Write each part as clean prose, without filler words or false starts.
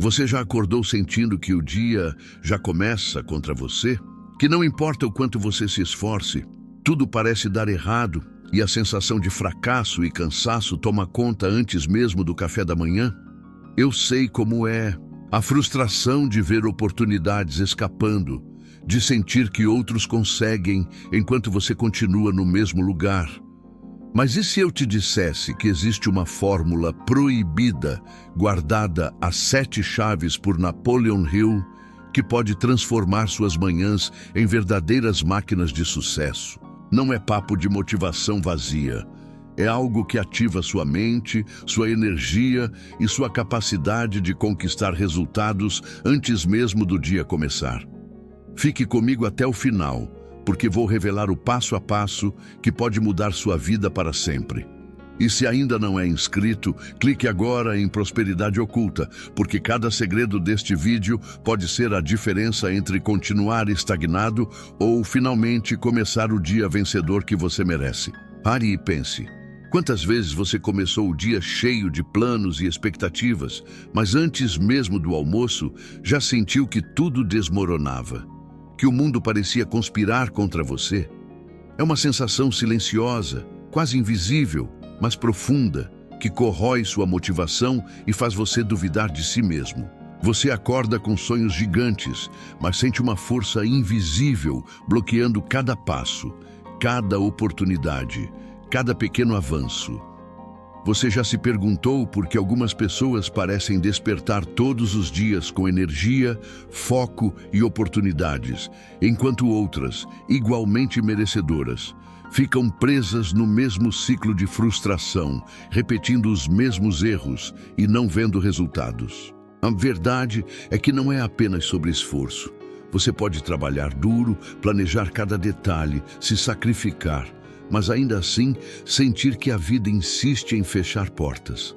Você já acordou sentindo que o dia já começa contra você? Que não importa o quanto você se esforce, tudo parece dar errado e a sensação de fracasso e cansaço toma conta antes mesmo do café da manhã? Eu sei como é. A frustração de ver oportunidades escapando, de sentir que outros conseguem enquanto você continua no mesmo lugar. Mas e se eu te dissesse que existe uma fórmula proibida, guardada a 7 chaves por Napoleon Hill, que pode transformar suas manhãs em verdadeiras máquinas de sucesso? Não é papo de motivação vazia. É algo que ativa sua mente, sua energia e sua capacidade de conquistar resultados antes mesmo do dia começar. Fique comigo até o final, porque vou revelar o passo a passo que pode mudar sua vida para sempre. E se ainda não é inscrito, clique agora em Prosperidade Oculta, porque cada segredo deste vídeo pode ser a diferença entre continuar estagnado ou finalmente começar o dia vencedor que você merece. Pare e pense. Quantas vezes você começou o dia cheio de planos e expectativas, mas antes mesmo do almoço já sentiu que tudo desmoronava? Que o mundo parecia conspirar contra você? É uma sensação silenciosa, quase invisível, mas profunda, que corrói sua motivação e faz você duvidar de si mesmo. Você acorda com sonhos gigantes, mas sente uma força invisível bloqueando cada passo, cada oportunidade, cada pequeno avanço. Você já se perguntou por que algumas pessoas parecem despertar todos os dias com energia, foco e oportunidades, enquanto outras, igualmente merecedoras, ficam presas no mesmo ciclo de frustração, repetindo os mesmos erros e não vendo resultados? A verdade é que não é apenas sobre esforço. Você pode trabalhar duro, planejar cada detalhe, se sacrificar, mas ainda assim sentir que a vida insiste em fechar portas.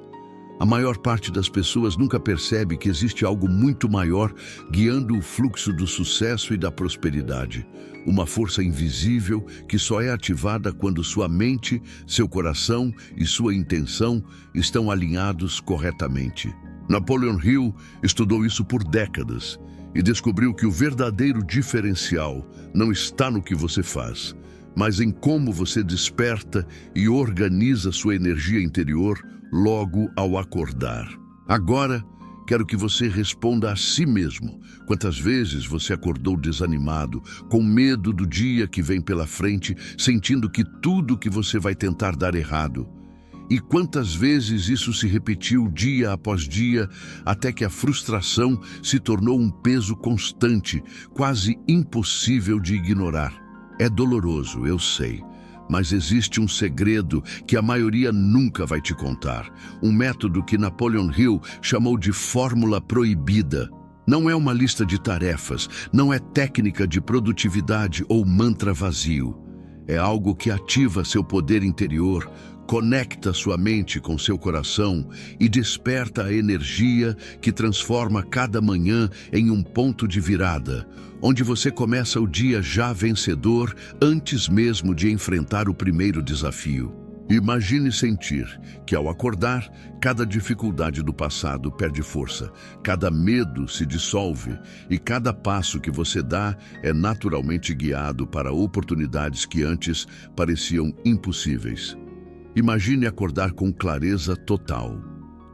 A maior parte das pessoas nunca percebe que existe algo muito maior guiando o fluxo do sucesso e da prosperidade. Uma força invisível que só é ativada quando sua mente, seu coração e sua intenção estão alinhados corretamente. Napoleon Hill estudou isso por décadas e descobriu que o verdadeiro diferencial não está no que você faz, mas em como você desperta e organiza sua energia interior logo ao acordar. Agora, quero que você responda a si mesmo. Quantas vezes você acordou desanimado, com medo do dia que vem pela frente, sentindo que tudo que você vai tentar dar errado? E quantas vezes isso se repetiu dia após dia, até que a frustração se tornou um peso constante, quase impossível de ignorar? É doloroso, eu sei, mas existe um segredo que a maioria nunca vai te contar. Um método que Napoleon Hill chamou de fórmula proibida. Não é uma lista de tarefas, não é técnica de produtividade ou mantra vazio. É algo que ativa seu poder interior, conecta sua mente com seu coração e desperta a energia que transforma cada manhã em um ponto de virada, onde você começa o dia já vencedor antes mesmo de enfrentar o primeiro desafio. Imagine sentir que, ao acordar, cada dificuldade do passado perde força, cada medo se dissolve e cada passo que você dá é naturalmente guiado para oportunidades que antes pareciam impossíveis. Imagine acordar com clareza total,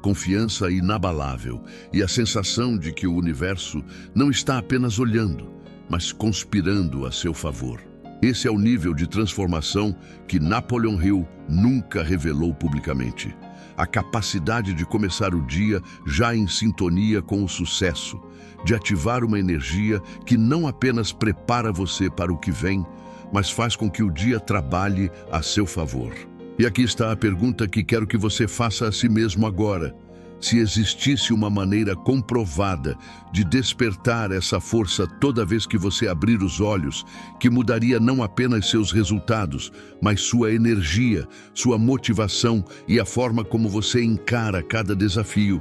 confiança inabalável e a sensação de que o universo não está apenas olhando, mas conspirando a seu favor. Esse é o nível de transformação que Napoleon Hill nunca revelou publicamente. A capacidade de começar o dia já em sintonia com o sucesso, de ativar uma energia que não apenas prepara você para o que vem, mas faz com que o dia trabalhe a seu favor. E aqui está a pergunta que quero que você faça a si mesmo agora. Se existisse uma maneira comprovada de despertar essa força toda vez que você abrir os olhos, que mudaria não apenas seus resultados, mas sua energia, sua motivação e a forma como você encara cada desafio,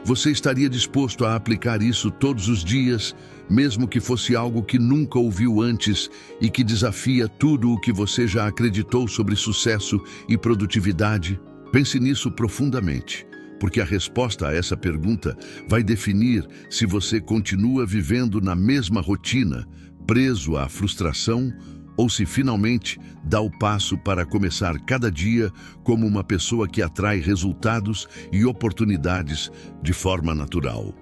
você estaria disposto a aplicar isso todos os dias, mesmo que fosse algo que nunca ouviu antes e que desafia tudo o que você já acreditou sobre sucesso e produtividade? Pense nisso profundamente. porque a resposta a essa pergunta vai definir se você continua vivendo na mesma rotina, preso à frustração, ou se finalmente dá o passo para começar cada dia como uma pessoa que atrai resultados e oportunidades de forma natural.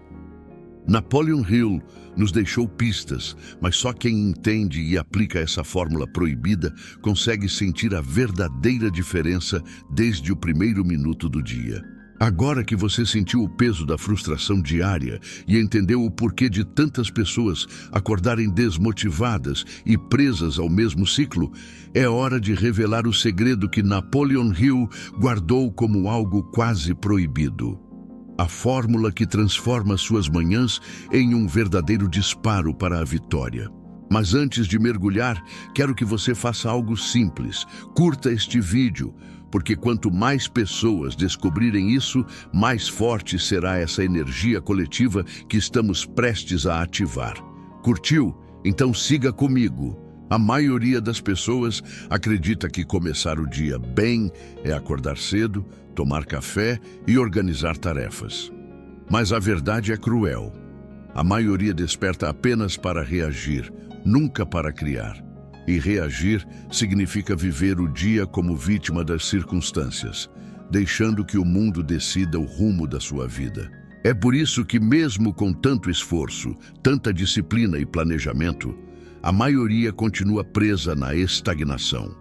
Napoleon Hill nos deixou pistas, mas só quem entende e aplica essa fórmula proibida consegue sentir a verdadeira diferença desde o primeiro minuto do dia. Agora que você sentiu o peso da frustração diária e entendeu o porquê de tantas pessoas acordarem desmotivadas e presas ao mesmo ciclo, é hora de revelar o segredo que Napoleon Hill guardou como algo quase proibido. A fórmula que transforma suas manhãs em um verdadeiro disparo para a vitória. Mas antes de mergulhar, quero que você faça algo simples. Curta este vídeo, porque quanto mais pessoas descobrirem isso, mais forte será essa energia coletiva que estamos prestes a ativar. Curtiu? Então siga comigo. A maioria das pessoas acredita que começar o dia bem é acordar cedo, tomar café e organizar tarefas. Mas a verdade é cruel. A maioria desperta apenas para reagir, nunca para criar. E reagir significa viver o dia como vítima das circunstâncias, deixando que o mundo decida o rumo da sua vida. É por isso que, mesmo com tanto esforço, tanta disciplina e planejamento, a maioria continua presa na estagnação.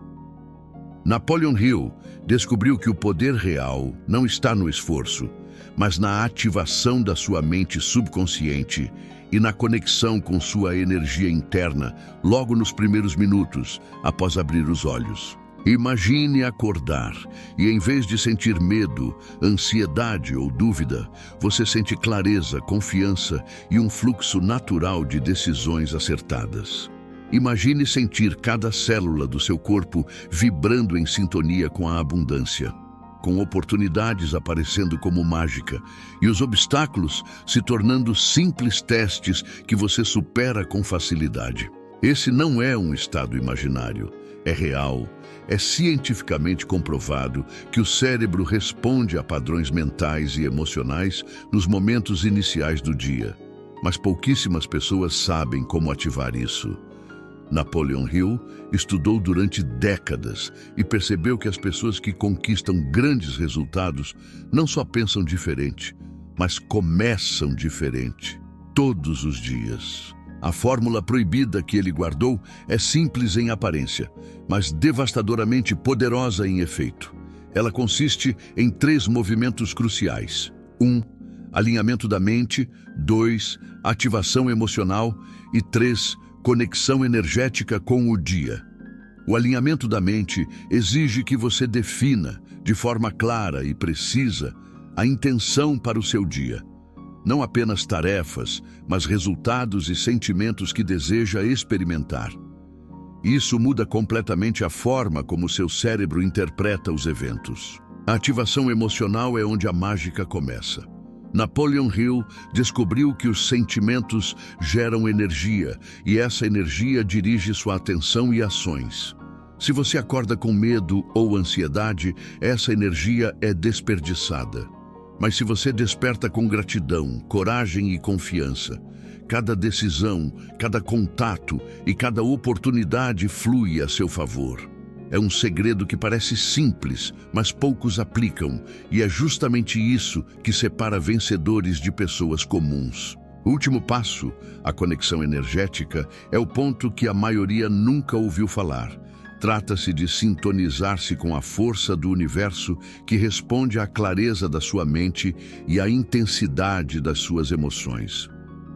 Napoleon Hill descobriu que o poder real não está no esforço, mas na ativação da sua mente subconsciente e na conexão com sua energia interna logo nos primeiros minutos após abrir os olhos. Imagine acordar e, em vez de sentir medo, ansiedade ou dúvida, você sente clareza, confiança e um fluxo natural de decisões acertadas. Imagine sentir cada célula do seu corpo vibrando em sintonia com a abundância, com oportunidades aparecendo como mágica e os obstáculos se tornando simples testes que você supera com facilidade. Esse não é um estado imaginário, é real. É cientificamente comprovado que o cérebro responde a padrões mentais e emocionais nos momentos iniciais do dia, mas pouquíssimas pessoas sabem como ativar isso. Napoleon Hill estudou durante décadas e percebeu que as pessoas que conquistam grandes resultados não só pensam diferente, mas começam diferente, todos os dias. A fórmula proibida que ele guardou é simples em aparência, mas devastadoramente poderosa em efeito. Ela consiste em 3 movimentos cruciais. 1. Alinhamento da mente. 2. Ativação emocional. E 3. Conexão energética com o dia. O alinhamento da mente exige que você defina, de forma clara e precisa, a intenção para o seu dia. Não apenas tarefas, mas resultados e sentimentos que deseja experimentar. Isso muda completamente a forma como seu cérebro interpreta os eventos. A ativação emocional é onde a mágica começa. Napoleon Hill descobriu que os sentimentos geram energia e essa energia dirige sua atenção e ações. Se você acorda com medo ou ansiedade, essa energia é desperdiçada. Mas se você desperta com gratidão, coragem e confiança, cada decisão, cada contato e cada oportunidade flui a seu favor. É um segredo que parece simples, mas poucos aplicam, e é justamente isso que separa vencedores de pessoas comuns. O último passo, a conexão energética, é o ponto que a maioria nunca ouviu falar. Trata-se de sintonizar-se com a força do universo que responde à clareza da sua mente e à intensidade das suas emoções.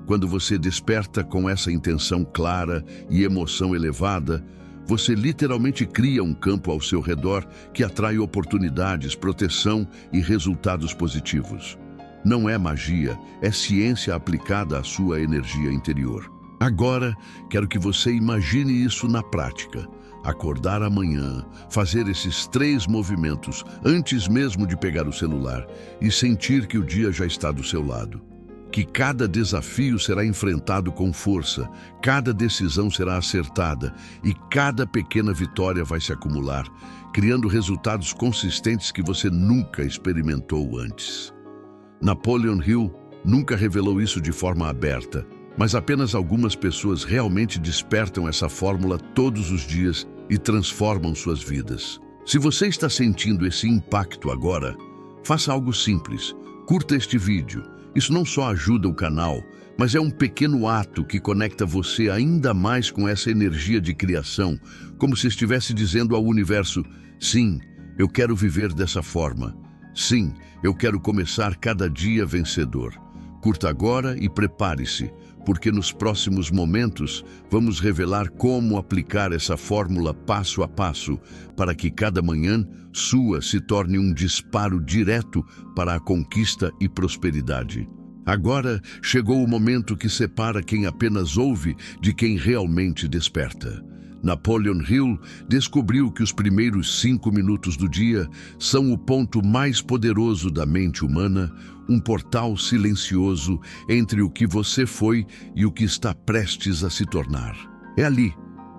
Quando você desperta com essa intenção clara e emoção elevada, você literalmente cria um campo ao seu redor que atrai oportunidades, proteção e resultados positivos. Não é magia, é ciência aplicada à sua energia interior. Agora, quero que você imagine isso na prática. Acordar amanhã, fazer esses 3 movimentos antes mesmo de pegar o celular e sentir que o dia já está do seu lado. Que cada desafio será enfrentado com força, cada decisão será acertada e cada pequena vitória vai se acumular, criando resultados consistentes que você nunca experimentou antes. Napoleon Hill nunca revelou isso de forma aberta, mas apenas algumas pessoas realmente despertam essa fórmula todos os dias e transformam suas vidas. Se você está sentindo esse impacto agora, faça algo simples. Curta este vídeo. Isso não só ajuda o canal, mas é um pequeno ato que conecta você ainda mais com essa energia de criação, como se estivesse dizendo ao universo: sim, eu quero viver dessa forma. Sim, eu quero começar cada dia vencedor. Curta agora e prepare-se, porque nos próximos momentos vamos revelar como aplicar essa fórmula passo a passo para que cada manhã sua se torne um disparo direto para a conquista e prosperidade. Agora chegou o momento que separa quem apenas ouve de quem realmente desperta. Napoleon Hill descobriu que os primeiros 5 minutos do dia são o ponto mais poderoso da mente humana, um portal silencioso entre o que você foi e o que está prestes a se tornar. É ali,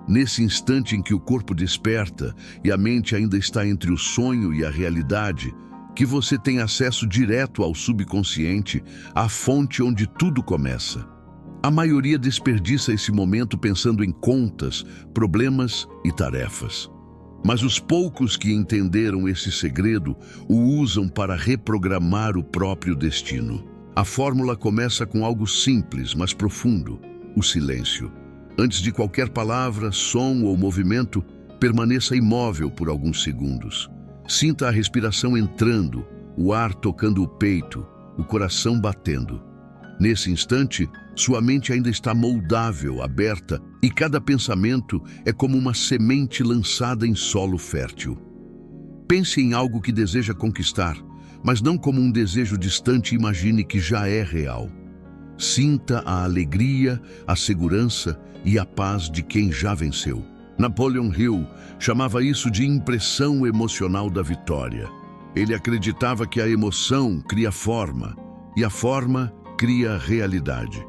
nesse instante em que o corpo desperta e a mente ainda está entre o sonho e a realidade, que você tem acesso direto ao subconsciente, à fonte onde tudo começa. A maioria desperdiça esse momento pensando em contas, problemas e tarefas. Mas os poucos que entenderam esse segredo o usam para reprogramar o próprio destino. A fórmula começa com algo simples, mas profundo: o silêncio. Antes de qualquer palavra, som ou movimento, permaneça imóvel por alguns segundos. Sinta a respiração entrando, o ar tocando o peito, o coração batendo. Nesse instante, sua mente ainda está moldável, aberta, e cada pensamento é como uma semente lançada em solo fértil. Pense em algo que deseja conquistar, mas não como um desejo distante. Imagine que já é real. Sinta a alegria, a segurança e a paz de quem já venceu. Napoleon Hill chamava isso de impressão emocional da vitória. Ele acreditava que a emoção cria forma, e a forma cria realidade.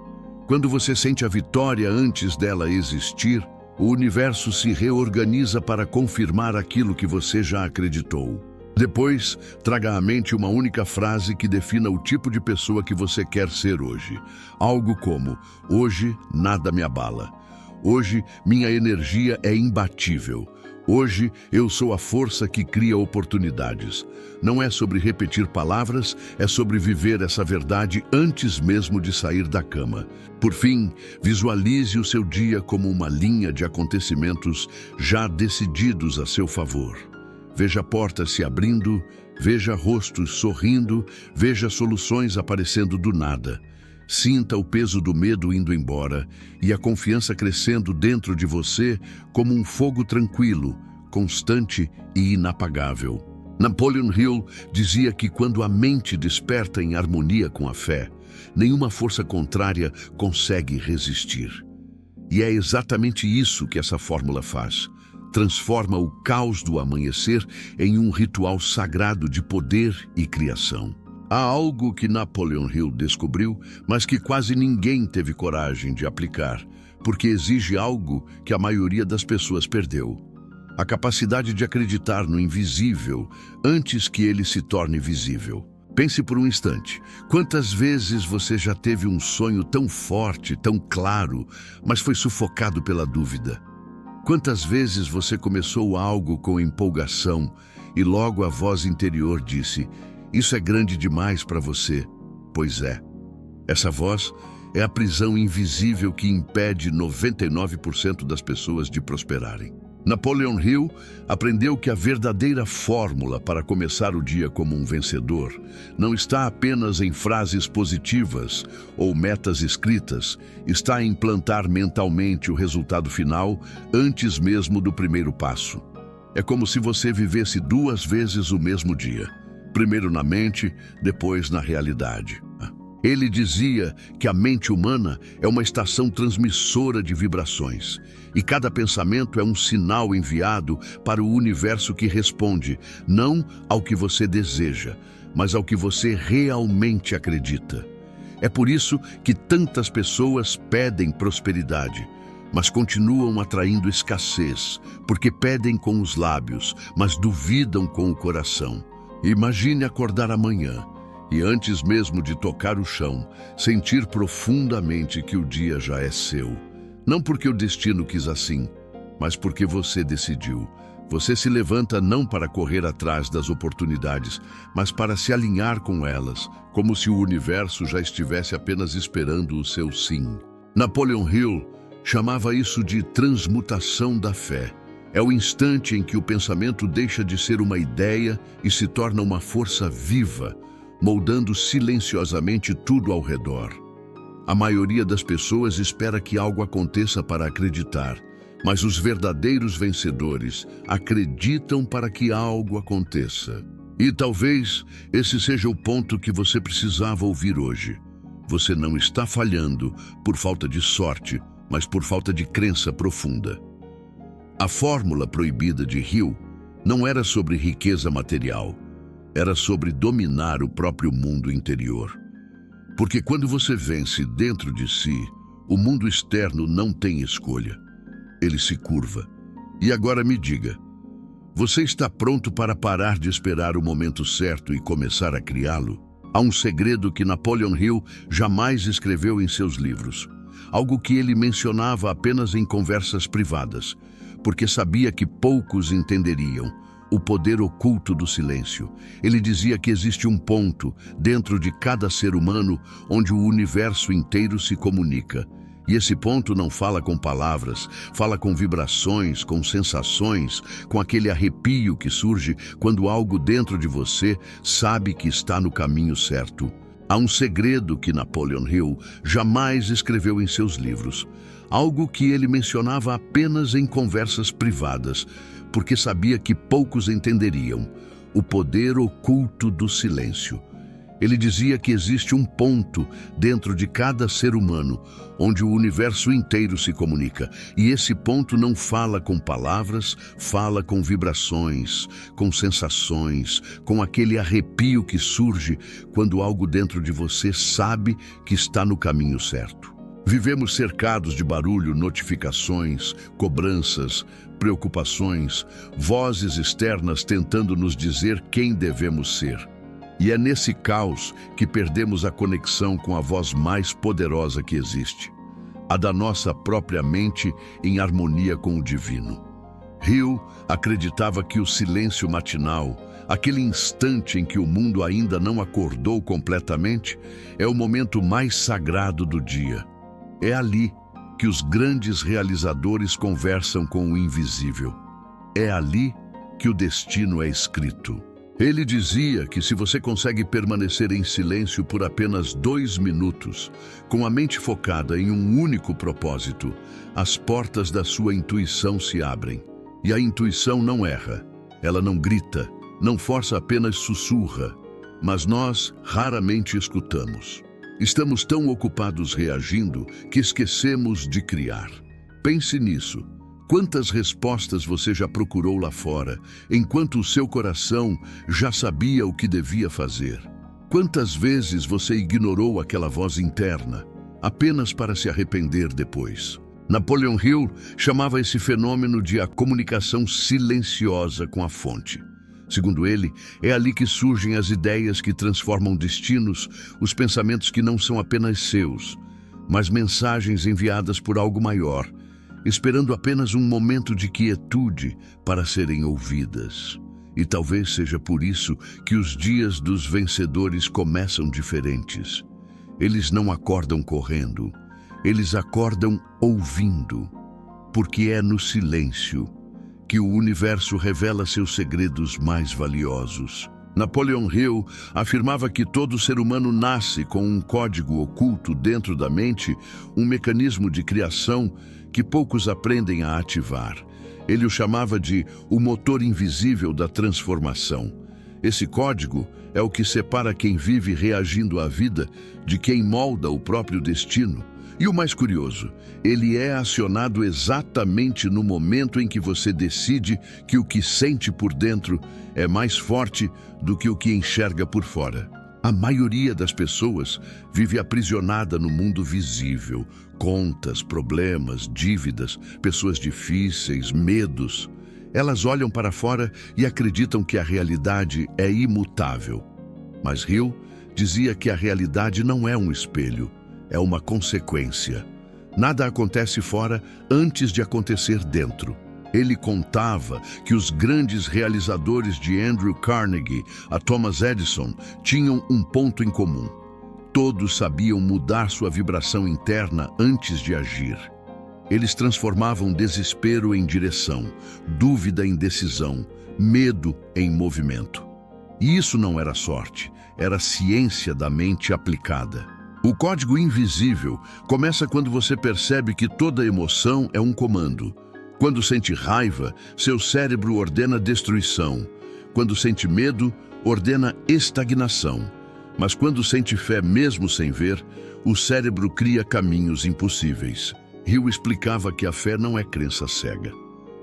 Quando você sente a vitória antes dela existir, o universo se reorganiza para confirmar aquilo que você já acreditou. Depois, traga à mente uma única frase que defina o tipo de pessoa que você quer ser hoje. Algo como: hoje nada me abala. Hoje minha energia é imbatível. Hoje eu sou a força que cria oportunidades. Não é sobre repetir palavras, é sobre viver essa verdade antes mesmo de sair da cama. Por fim, visualize o seu dia como uma linha de acontecimentos já decididos a seu favor. Veja portas se abrindo, veja rostos sorrindo, veja soluções aparecendo do nada. Sinta o peso do medo indo embora e a confiança crescendo dentro de você como um fogo tranquilo, constante e inapagável. Napoleon Hill dizia que quando a mente desperta em harmonia com a fé, nenhuma força contrária consegue resistir. E é exatamente isso que essa fórmula faz. Transforma o caos do amanhecer em um ritual sagrado de poder e criação. Há algo que Napoleon Hill descobriu, mas que quase ninguém teve coragem de aplicar, porque exige algo que a maioria das pessoas perdeu: a capacidade de acreditar no invisível antes que ele se torne visível. Pense por um instante. Quantas vezes você já teve um sonho tão forte, tão claro, mas foi sufocado pela dúvida? Quantas vezes você começou algo com empolgação e logo a voz interior disse: isso é grande demais para você? Pois é. Essa voz é a prisão invisível que impede 99% das pessoas de prosperarem. Napoleon Hill aprendeu que a verdadeira fórmula para começar o dia como um vencedor não está apenas em frases positivas ou metas escritas, está em plantar mentalmente o resultado final antes mesmo do primeiro passo. É como se você vivesse 2 vezes o mesmo dia. Primeiro na mente, depois na realidade. Ele dizia que a mente humana é uma estação transmissora de vibrações, e cada pensamento é um sinal enviado para o universo que responde, não ao que você deseja, mas ao que você realmente acredita. É por isso que tantas pessoas pedem prosperidade, mas continuam atraindo escassez, porque pedem com os lábios, mas duvidam com o coração. Imagine acordar amanhã E antes mesmo de tocar o chão, sentir profundamente que o dia já é seu. Não porque o destino quis assim, mas porque você decidiu. Você se levanta não para correr atrás das oportunidades, mas para se alinhar com elas, como se o universo já estivesse apenas esperando o seu sim. Napoleon Hill chamava isso de transmutação da fé. É o instante em que o pensamento deixa de ser uma ideia e se torna uma força viva, moldando silenciosamente tudo ao redor. A maioria das pessoas espera que algo aconteça para acreditar, mas os verdadeiros vencedores acreditam para que algo aconteça. E talvez esse seja o ponto que você precisava ouvir hoje. Você não está falhando por falta de sorte, mas por falta de crença profunda. A fórmula proibida de Hill não era sobre riqueza material, era sobre dominar o próprio mundo interior. Porque quando você vence dentro de si, o mundo externo não tem escolha. Ele se curva. E agora me diga, você está pronto para parar de esperar o momento certo e começar a criá-lo? Há um segredo que Napoleon Hill jamais escreveu em seus livros. Algo que ele mencionava apenas em conversas privadas, porque sabia que poucos entenderiam. O poder oculto do silêncio. Ele dizia que existe um ponto dentro de cada ser humano onde o universo inteiro se comunica. E esse ponto não fala com palavras, fala com vibrações, com sensações, com aquele arrepio que surge quando algo dentro de você sabe que está no caminho certo. Há um segredo que Napoleon Hill jamais escreveu em seus livros, algo que ele mencionava apenas em conversas privadas, porque sabia que poucos entenderiam: o poder oculto do silêncio. Ele dizia que existe um ponto dentro de cada ser humano onde o universo inteiro se comunica. E esse ponto não fala com palavras, fala com vibrações, com sensações, com aquele arrepio que surge quando algo dentro de você sabe que está no caminho certo. Vivemos cercados de barulho, notificações, cobranças, preocupações, vozes externas tentando nos dizer quem devemos ser. E é nesse caos que perdemos a conexão com a voz mais poderosa que existe, a da nossa própria mente em harmonia com o divino. Hill acreditava que o silêncio matinal, aquele instante em que o mundo ainda não acordou completamente, é o momento mais sagrado do dia. É ali que os grandes realizadores conversam com o invisível. É ali que o destino é escrito. Ele dizia que se você consegue permanecer em silêncio por apenas 2 minutos, com a mente focada em um único propósito, as portas da sua intuição se abrem. E a intuição não erra, ela não grita, não força, apenas sussurra, mas nós raramente escutamos. Estamos tão ocupados reagindo que esquecemos de criar. Pense nisso. Quantas respostas você já procurou lá fora, enquanto o seu coração já sabia o que devia fazer? Quantas vezes você ignorou aquela voz interna, apenas para se arrepender depois? Napoleon Hill chamava esse fenômeno de a comunicação silenciosa com a fonte. Segundo ele, é ali que surgem as ideias que transformam destinos, os pensamentos que não são apenas seus, mas mensagens enviadas por algo maior, esperando apenas um momento de quietude para serem ouvidas. E talvez seja por isso que os dias dos vencedores começam diferentes. Eles não acordam correndo, eles acordam ouvindo, porque é no silêncio que o universo revela seus segredos mais valiosos. Napoleon Hill afirmava que todo ser humano nasce com um código oculto dentro da mente, um mecanismo de criação que poucos aprendem a ativar. Ele o chamava de o motor invisível da transformação. Esse código é o que separa quem vive reagindo à vida de quem molda o próprio destino. E o mais curioso, ele é acionado exatamente no momento em que você decide que o que sente por dentro é mais forte do que o que enxerga por fora. A maioria das pessoas vive aprisionada no mundo visível, contas, problemas, dívidas, pessoas difíceis, medos. Elas olham para fora e acreditam que a realidade é imutável. Mas Hill dizia que a realidade não é um espelho, é uma consequência. Nada acontece fora antes de acontecer dentro. Ele contava que os grandes realizadores de Andrew Carnegie a Thomas Edison tinham um ponto em comum. Todos sabiam mudar sua vibração interna antes de agir. Eles transformavam desespero em direção, dúvida em decisão, medo em movimento. E isso não era sorte, era ciência da mente aplicada. O código invisível começa quando você percebe que toda emoção é um comando. Quando sente raiva, seu cérebro ordena destruição. Quando sente medo, ordena estagnação. Mas quando sente fé mesmo sem ver, o cérebro cria caminhos impossíveis. Hill explicava que a fé não é crença cega.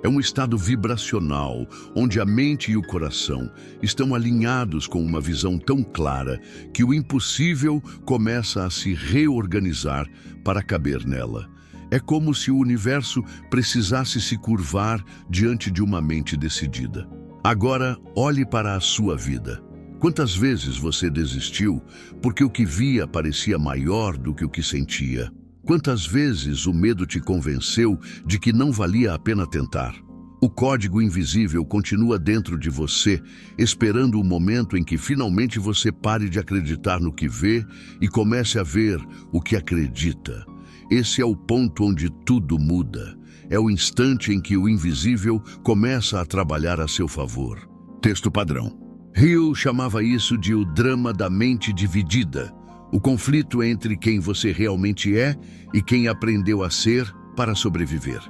É um estado vibracional, onde a mente e o coração estão alinhados com uma visão tão clara que o impossível começa a se reorganizar para caber nela. É como se o universo precisasse se curvar diante de uma mente decidida. Agora, olhe para a sua vida. Quantas vezes você desistiu porque o que via parecia maior do que o que sentia? Quantas vezes o medo te convenceu de que não valia a pena tentar? O código invisível continua dentro de você, esperando o momento em que finalmente você pare de acreditar no que vê e comece a ver o que acredita. Esse é o ponto onde tudo muda. É o instante em que o invisível começa a trabalhar a seu favor. Texto padrão. Hill chamava isso de o drama da mente dividida, o conflito entre quem você realmente é e quem aprendeu a ser para sobreviver.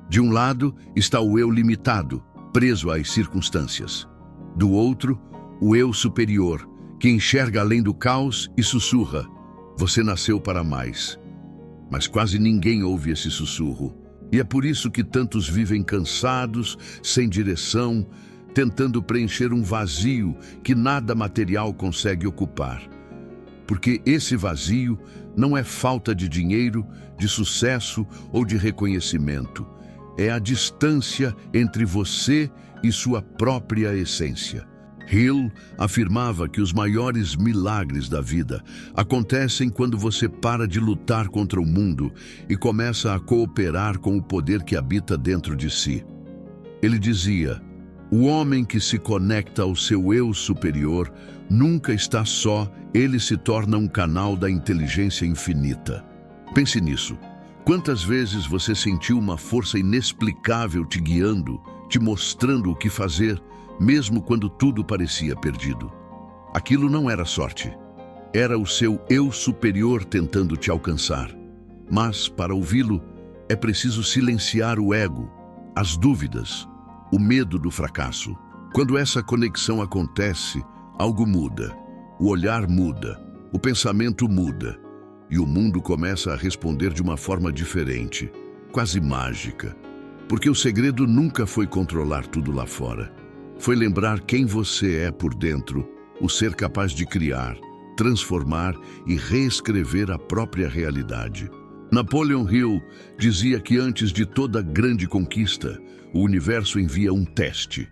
De um lado está o eu limitado, preso às circunstâncias. Do outro, o eu superior, que enxerga além do caos e sussurra: "Você nasceu para mais." Mas quase ninguém ouve esse sussurro. E é por isso que tantos vivem cansados, sem direção, tentando preencher um vazio que nada material consegue ocupar. Porque esse vazio não é falta de dinheiro, de sucesso ou de reconhecimento. É a distância entre você e sua própria essência. Hill afirmava que os maiores milagres da vida acontecem quando você para de lutar contra o mundo e começa a cooperar com o poder que habita dentro de si. Ele dizia: "O homem que se conecta ao seu eu superior nunca está só, ele se torna um canal da inteligência infinita." Pense nisso. Quantas vezes você sentiu uma força inexplicável te guiando, te mostrando o que fazer, mesmo quando tudo parecia perdido? Aquilo não era sorte. Era o seu eu superior tentando te alcançar. Mas, para ouvi-lo, é preciso silenciar o ego, as dúvidas, o medo do fracasso. Quando essa conexão acontece, algo muda. O olhar muda, o pensamento muda, e o mundo começa a responder de uma forma diferente, quase mágica. Porque o segredo nunca foi controlar tudo lá fora. Foi lembrar quem você é por dentro, o ser capaz de criar, transformar e reescrever a própria realidade. Napoleon Hill dizia que antes de toda grande conquista, o universo envia um teste,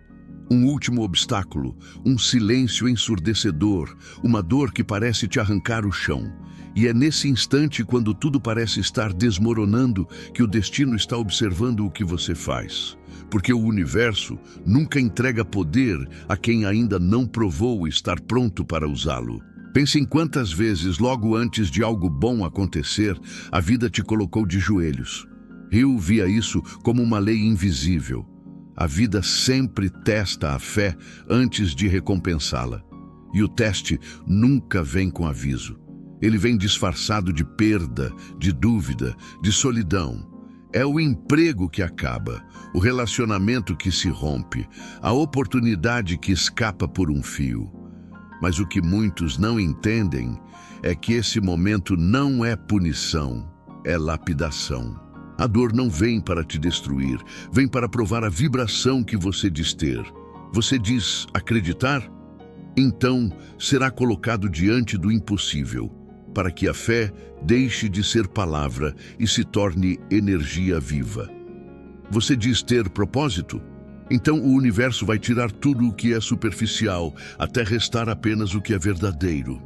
um último obstáculo, um silêncio ensurdecedor, uma dor que parece te arrancar o chão. E é nesse instante, quando tudo parece estar desmoronando, que o destino está observando o que você faz. Porque o universo nunca entrega poder a quem ainda não provou estar pronto para usá-lo. Pense em quantas vezes, logo antes de algo bom acontecer, a vida te colocou de joelhos. Hill via isso como uma lei invisível. A vida sempre testa a fé antes de recompensá-la. E o teste nunca vem com aviso. Ele vem disfarçado de perda, de dúvida, de solidão. É o emprego que acaba, o relacionamento que se rompe, a oportunidade que escapa por um fio. Mas o que muitos não entendem é que esse momento não é punição, é lapidação. A dor não vem para te destruir, vem para provar a vibração que você diz ter. Você diz acreditar? Então será colocado diante do impossível, para que a fé deixe de ser palavra e se torne energia viva. Você diz ter propósito? Então o universo vai tirar tudo o que é superficial, até restar apenas o que é verdadeiro.